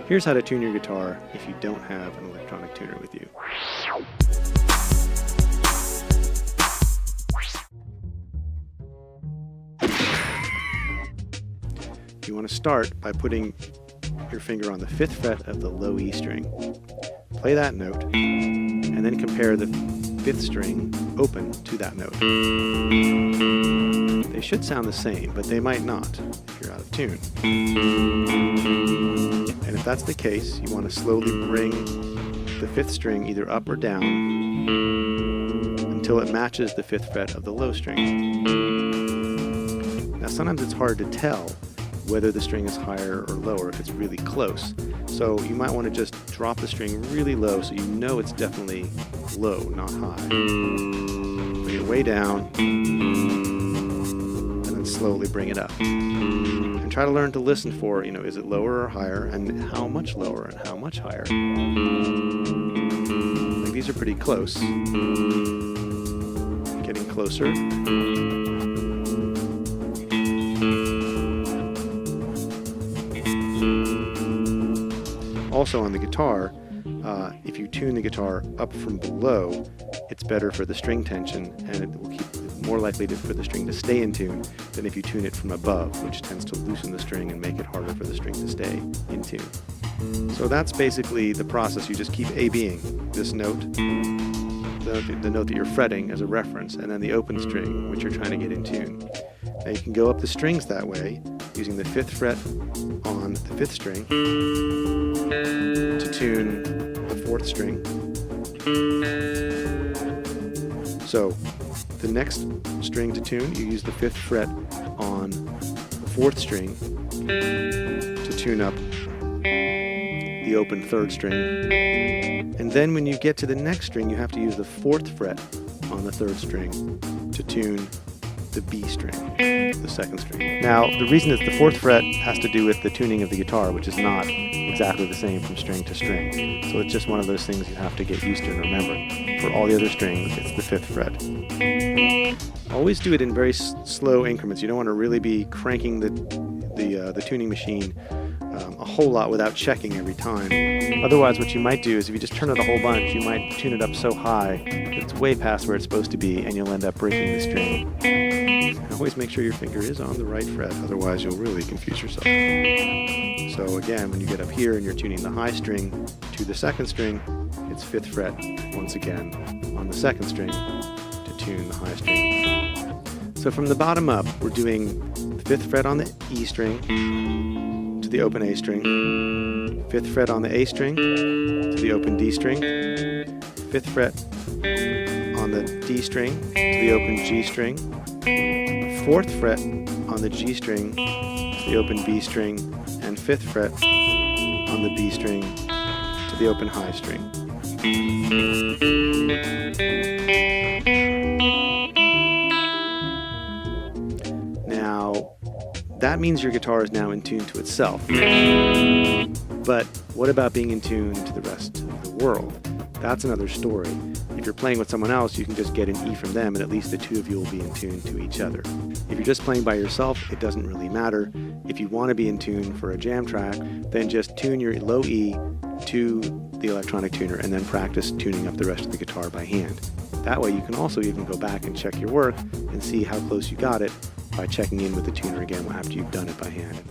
Here's how to tune your guitar if you don't have an electronic tuner with you. You want to start by putting your finger on the 5th fret of the low E string. Play that note, and then compare the 5th string open to that note. They should sound the same, but they might not if you're out of tune. And if that's the case, you want to slowly bring the 5th string either up or down until it matches the 5th fret of the low string. Now sometimes it's hard to tell whether the string is higher or lower if it's really close. So you might want to just drop the string really low so you know it's definitely low, not high. Bring it way down, and then slowly bring it up. And try to learn to listen for, is it lower or higher, and how much lower and how much higher. Like these are pretty close. Getting closer. Also on the guitar, if you tune the guitar up from below, it's better for the string tension, and it will keep more likely for the string to stay in tune than if you tune it from above, which tends to loosen the string and make it harder for the string to stay in tune. So that's basically the process. You just keep A-Bing this note, the note that you're fretting as a reference, and then the open string, which you're trying to get in tune. Now you can go up the strings that way, using the 5th fret on the 5th string to tune the 4th string. So the next string to tune, you use the 5th fret on the 4th string to tune up the open 3rd string. And then when you get to the next string, you have to use the 4th fret on the 3rd string to tune the B string, the 2nd string. Now, the reason it's the 4th fret has to do with the tuning of the guitar, which is not exactly the same from string to string. So it's just one of those things you have to get used to and remember. For all the other strings, it's the 5th fret. Always do it in very slow increments. You don't want to really be cranking the tuning machine a whole lot without checking every time. Otherwise, what you might do is if you just turn it a whole bunch, you might tune it up so high that it's way past where it's supposed to be, and you'll end up breaking the string. Always make sure your finger is on the right fret, otherwise you'll really confuse yourself. So again, when you get up here and you're tuning the high string to the 2nd string, it's 5th fret once again on the 2nd string to tune the high string. So from the bottom up, we're doing the 5th fret on the E string to the open A string, 5th fret on the A string to the open D string, 5th fret on the D string to the open G string, 4th fret on the G string to the open B string, and 5th fret on the B string to the open high string. Now, that means your guitar is now in tune to itself. But what about being in tune to the rest of the world? That's another story. If you're playing with someone else, you can just get an E from them, and at least the two of you will be in tune to each other. If you're just playing by yourself, it doesn't really matter. If you want to be in tune for a jam track, then just tune your low E to the electronic tuner and then practice tuning up the rest of the guitar by hand. That way you can also even go back and check your work and see how close you got it by checking in with the tuner again after you've done it by hand.